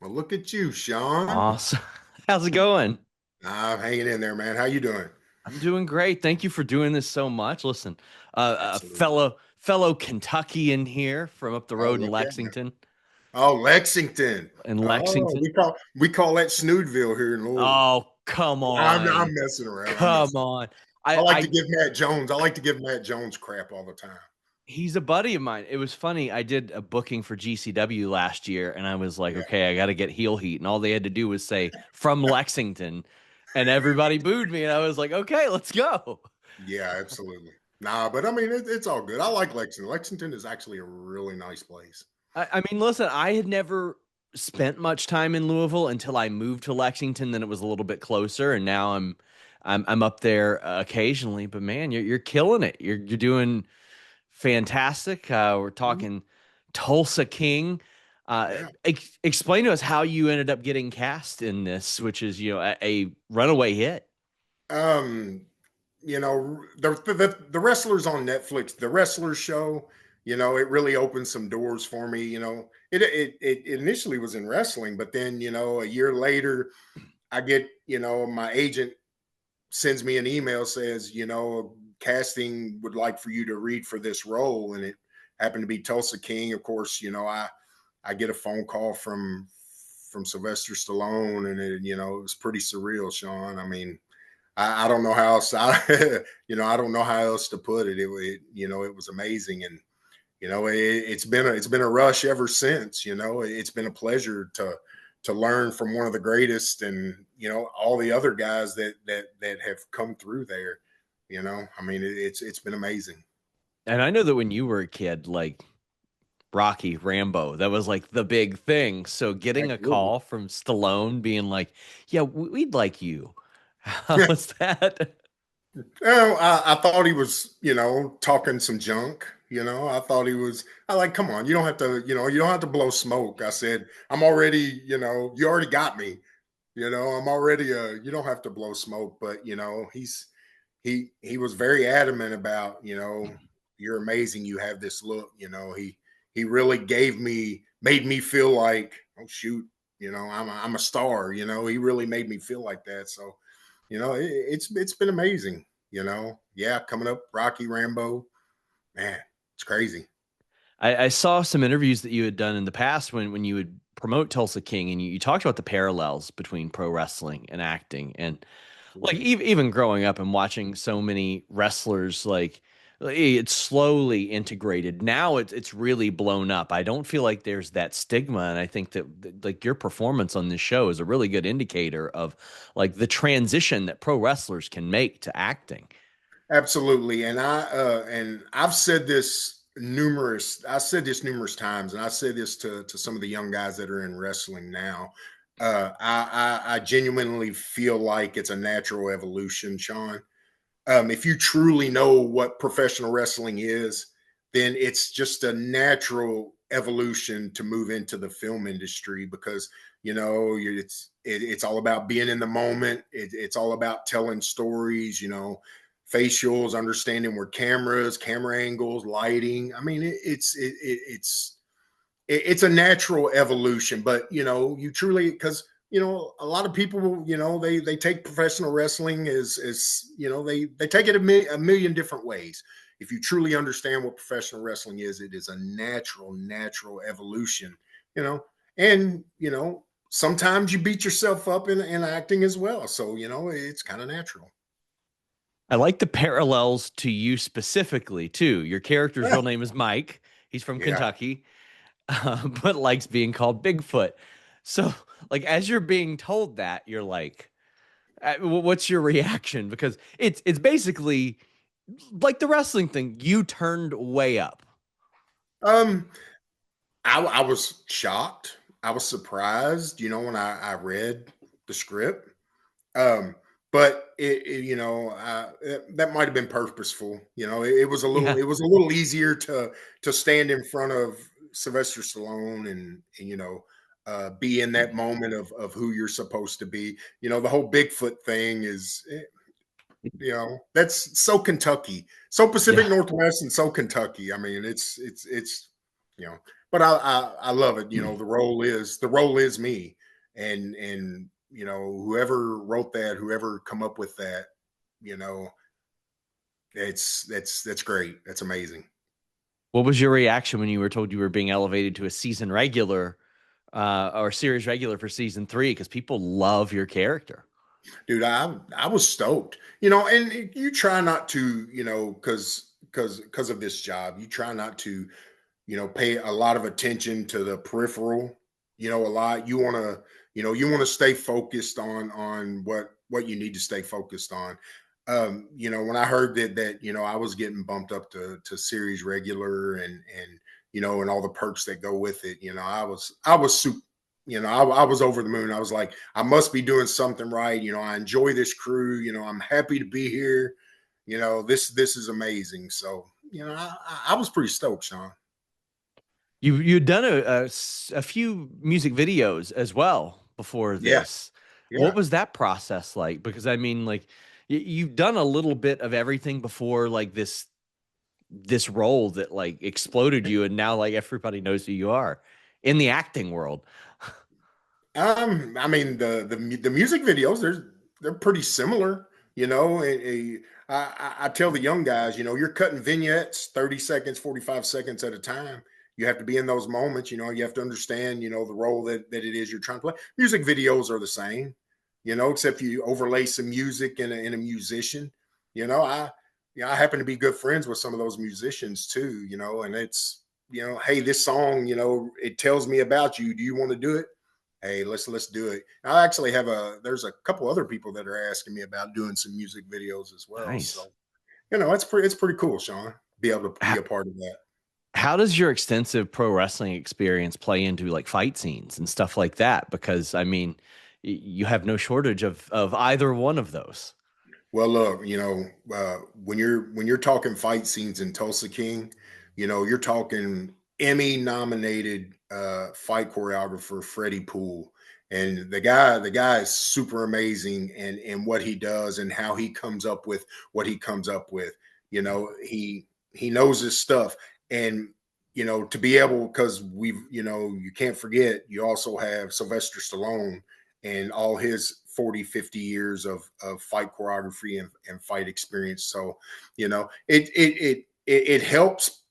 Well, look at you, Sean. Awesome. How's it going? I'm hanging in there, man. How you doing? I'm doing great. Thank you for doing this so much. Listen, a Absolutely. fellow Kentuckian here from up the Oh, road in look at you. Lexington. Oh, Lexington. In Oh, Lexington. we call that Snoodville here in Louisville. Oh, come I'm on. messing around. I'm Come messing. on. I I like to I give Matt Jones. I like to give Matt Jones crap all the time. He's a buddy of mine. It was funny. I did a booking for GCW last year and I was like, Yeah. okay, I got to get heel heat. And all they had to do was say from Lexington and everybody booed me and I was like, okay, let's go. Yeah, absolutely. Nah, but I mean it's all good. I like Lexington. Lexington is actually a really nice place. I mean, listen, I had never spent much time in Louisville until I moved to Lexington. Then it was a little bit closer, and now I'm up there occasionally. But man, you're killing it. You're doing fantastic. We're Mhm. talking Tulsa King. Yeah. Explain to us how you ended up getting cast in this, which is a runaway hit. Um, the wrestlers on Netflix, the wrestler show, it really opened some doors for me. It initially was in wrestling, but then a year later, I get my agent sends me an email, says casting would like for you to read for this role, and it happened to be Tulsa King. Of course, I get a phone call from Sylvester Stallone, and it was pretty surreal, Sean. I mean, I don't know how else I don't know how else to put it. It was amazing, and it's been a rush ever since. It's been a pleasure to learn from one of the greatest, and all the other guys that have come through there. I mean, it's been amazing. And I know that when you were a kid, like Rocky, Rambo. That was like the big thing. So getting a Absolutely. call from Stallone being like, "Yeah, we'd like you." How was that? Well, I thought he was, talking some junk. I thought he was. I like, come on, you don't have to, you don't have to blow smoke. I said, I'm already, you already got me. I'm already. You don't have to blow smoke, but he was very adamant about, you're amazing. You have this look. He really made me feel like, oh shoot, I'm a star. He really made me feel like that. So it's been amazing. Yeah, coming up, Rocky Rambo, man, it's crazy. I saw some interviews that you had done in the past when you would promote Tulsa King, and you talked about the parallels between pro wrestling and acting, and like Absolutely. even growing up and watching so many wrestlers like, it's slowly integrated. Now it's really blown up. I don't feel like there's that stigma, and I think that like your performance on this show is a really good indicator of like the transition that pro wrestlers can make to acting. Absolutely. And I've said this numerous times, and I said this to some of the young guys that are in wrestling now. I genuinely feel like it's a natural evolution, Sean. If you truly know what professional wrestling is, then it's just a natural evolution to move into the film industry because it's all about being in the moment. It's all about telling stories. Facials, understanding where camera angles, lighting. I mean, it's a natural evolution, but you truly because a lot of people they take professional wrestling as they take it a million different ways. If you truly understand what professional wrestling is, it is a natural evolution. You know, and sometimes you beat yourself up in acting as well. So it's kind of natural. I like the parallels to you specifically too. Your character's real name is Mike. He's from Yeah. Kentucky, but likes being called Bigfoot. So, like, as you're being told that, you're like, what's your reaction? Because it's basically like the wrestling thing. You turned way up. Um, I was shocked. I was surprised, when I read the script. Um, but that might have been purposeful. It was a little Yeah, easier to stand in front of Sylvester Stallone and be in that moment of who you're supposed to be. The whole Bigfoot thing is that's so Kentucky, so Pacific yeah. Northwest, and so Kentucky. I mean, it's you know but I love it. You know, the role is me, and you know, whoever wrote that, whoever come up with that, you know, that's great. That's amazing. What was your reaction when you were told you were being elevated to a season regular or series regular for season 3? Because people love your character. Dude, I was stoked. You know, and you try not to, you know, because of this job, you try not to, you know, pay a lot of attention to the peripheral, you know, a lot. You want to, you know, you want to stay focused on what you need to stay focused on. You know, when I heard that, you know, I was getting bumped up to series regular and you know, and all the perks that go with it, you know, I was super, you know, I was over the moon. I was like, I must be doing something right. You know, I enjoy this crew. You know, I'm happy to be here. You know, this is amazing. So, you know, I was pretty stoked, Sean. You'd done a few music videos as well before Yeah, this. What yeah. was that process like? Because I mean, like you've done a little bit of everything before, like this role that like exploded you, and now like everybody knows who you are in the acting world. I mean the music videos they're pretty similar. You know, I tell the young guys, you know, you're cutting vignettes, 30 seconds, 45 seconds at a time. You have to be in those moments. You know, you have to understand, you know, the role that it is you're trying to play. Music videos are the same, you know, except you overlay some music and a musician. You know, I happen to be good friends with some of those musicians too. You know, and it's, you know, hey, this song, you know, it tells me about you. Do you want to do it? Hey, let's do it. I actually have there's a couple other people that are asking me about doing some music videos as well. Nice. So, you know, it's pretty cool, Sean, be able to be How, a part of that. how does your extensive pro wrestling experience play into like fight scenes and stuff like that? Because I mean, you have no shortage of either one of those. Well, look, you know, when you're talking fight scenes in Tulsa King, you know, you're talking Emmy nominated fight choreographer Freddie Poole, and the guy is super amazing, and what he does and how he comes up with what he comes up with. You know, he knows his stuff, and you know, to be able, because we've, you know, you can't forget you also have Sylvester Stallone and all his 40, 50 years of fight choreography and fight experience. So, you know, it helps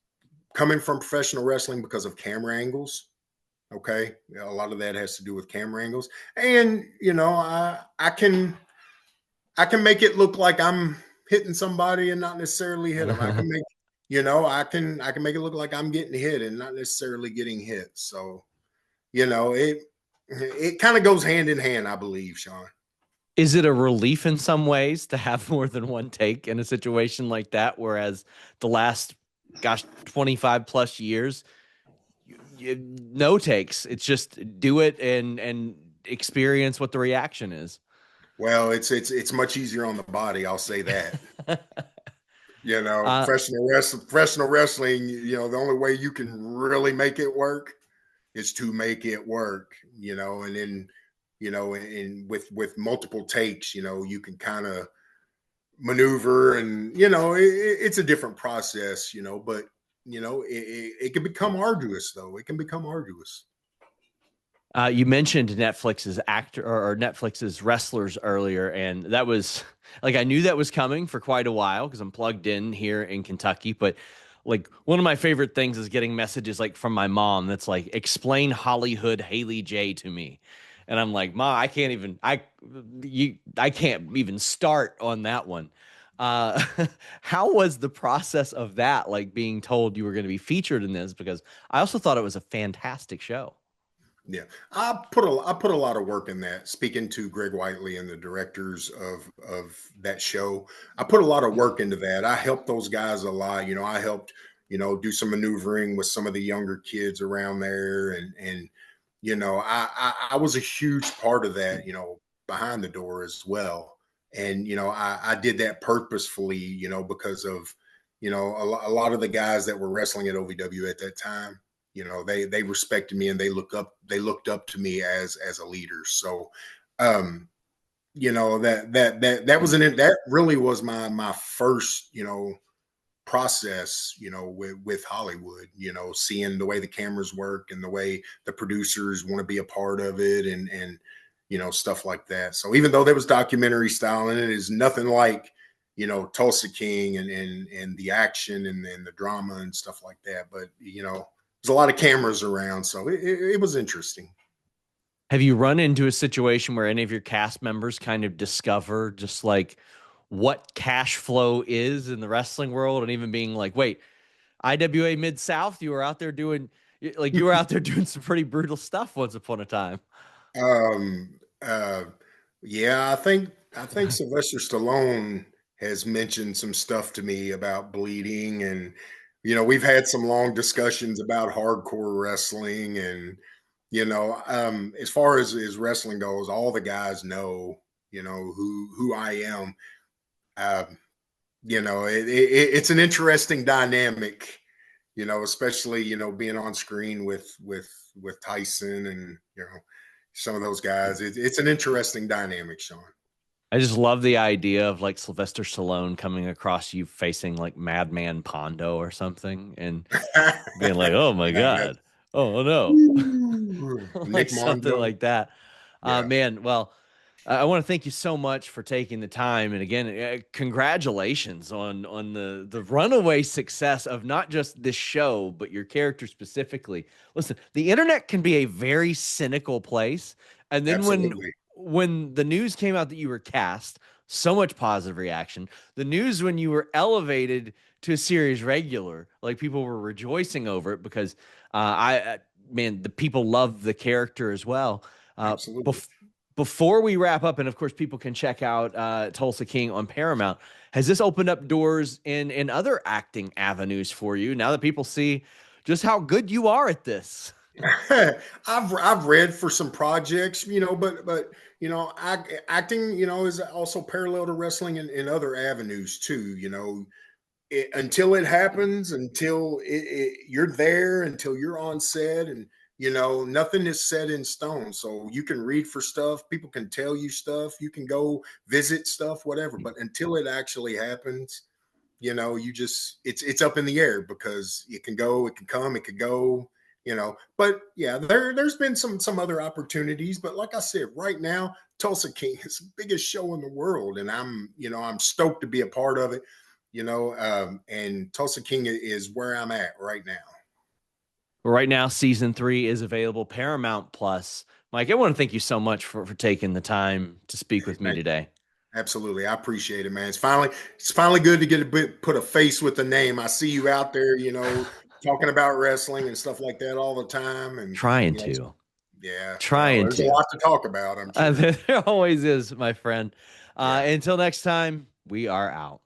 coming from professional wrestling because of camera angles. Okay. A lot of that has to do with camera angles. And, you know, I can make it look like I'm hitting somebody and not necessarily hit them. I can make, you know, I can make it look like I'm getting hit and not necessarily getting hit. So, you know, it kind of goes hand in hand, I believe, Sean. Is it a relief in some ways to have more than one take in a situation like that? Whereas the last, gosh, 25 plus years, no takes. It's just do it and experience what the reaction is. Well, it's much easier on the body. I'll say that. You know, uh, professional wrestling. You know, the only way you can really make it work is to make it work. You know, and then you know, and with multiple takes, you know, you can kind of maneuver, and you know, it's a different process. You know, but you know, it can become arduous though. It can become arduous. you mentioned Netflix's actor or Netflix's wrestlers earlier, and that was like I knew that was coming for quite a while because I'm plugged in here in Kentucky. But like one of my favorite things is getting messages like from my mom that's like, "Explain Hollywood Haley J to me," and I'm like, "Ma, I can't even start on that one." Uh, how was the process of that? Like being told you were going to be featured in this because I also thought it was a fantastic show. Yeah, I put a lot of work in that. Speaking to Greg Whiteley and the directors of that show, I put a lot of work into that. I helped those guys a lot. You know, I helped, you know, do some maneuvering with some of the younger kids around there, and you know, I was a huge part of that. You know, behind the door as well, and you know, I did that purposefully. You know, because of you know a lot of the guys that were wrestling at OVW at that time, you know, they respected me and they looked up to me as a leader. So um you know that really was my first, you know, process, with Hollywood, seeing the way the cameras work and the way the producers want to be a part of it, and stuff like that. So even though there was documentary style in it, is nothing like Tulsa King and the action and the drama and stuff like that. But there's a lot of cameras around, so it was interesting. Have you run into a situation where any of your cast members kind of discover just like what cash flow is in the wrestling world, and even being like, wait, IWA Mid South, you were out there doing some pretty brutal stuff once upon a time. Um, uh, yeah, I think Sylvester Stallone has mentioned some stuff to me about bleeding, and we've had some long discussions about hardcore wrestling, and as far as wrestling goes, all the guys know, who I am. Um, it's an interesting dynamic, especially being on screen with Tyson and some of those guys. It's an interesting dynamic, Sean. I just love the idea of like Sylvester Stallone coming across you facing like Madman Pondo or something and being like, "Oh my Yeah, God, that's oh no," like Nick something Mondo. like that. Yeah, Man, well, I want to thank you so much for taking the time, and again, congratulations on the runaway success of not just this show, but your character specifically. Listen, the internet can be a very cynical place, and then absolutely. when the news came out that you were cast, so much positive reaction. The news when you were elevated to a series regular, like people were rejoicing over it because man, the people love the character as well. Uh, Absolutely. bef- Before we wrap up, and of course, people can check out Tulsa King on Paramount. Has this opened up doors in other acting avenues for you now that people see just how good you are at this? I've read for some projects, but acting, is also parallel to wrestling in other avenues too. Until it happens, until you're there, until you're on set, and nothing is set in stone. So you can read for stuff, people can tell you stuff, you can go visit stuff, whatever. But until it actually happens, you just it's up in the air, because it can go, it can come, it could go. But yeah, there's been some other opportunities, but like I said, right now Tulsa King is the biggest show in the world, and I'm stoked to be a part of it. And Tulsa King is where I'm at right now. Right now, season 3 is available Paramount Plus. Mike, I want to thank you so much for taking the time to speak with me Thank you. today. Absolutely, I appreciate it, man. It's finally good to get put a face with a name. I see you out there, talking about wrestling and stuff like that all the time, and Trying you know, to, yeah. Well, trying there's a to. lot to talk about, I'm sure. There always is, my friend. Yeah. Until next time, we are out.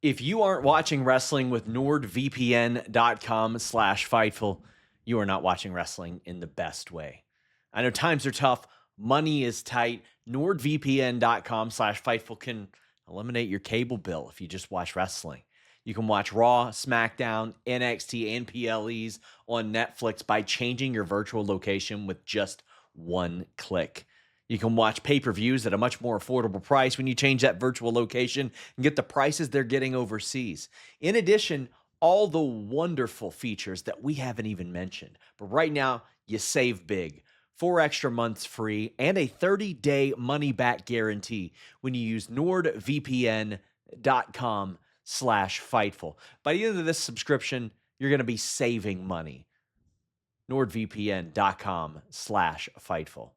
If you aren't watching wrestling with nordvpn.com/fightful, you are not watching wrestling in the best way. I know times are tough, money is tight. nordvpn.com/fightful can eliminate your cable bill if you just watch wrestling. You can watch Raw, SmackDown, NXT, and PLEs on Netflix by changing your virtual location with just one click. You can watch pay-per-views at a much more affordable price when you change that virtual location and get the prices they're getting overseas. In addition, all the wonderful features that we haven't even mentioned. But right now, you save big. 4 extra months free and a 30-day money-back guarantee when you use nordvpn.com/fightful. By the end of this subscription, you're going to be saving money. nordvpn.com/fightful.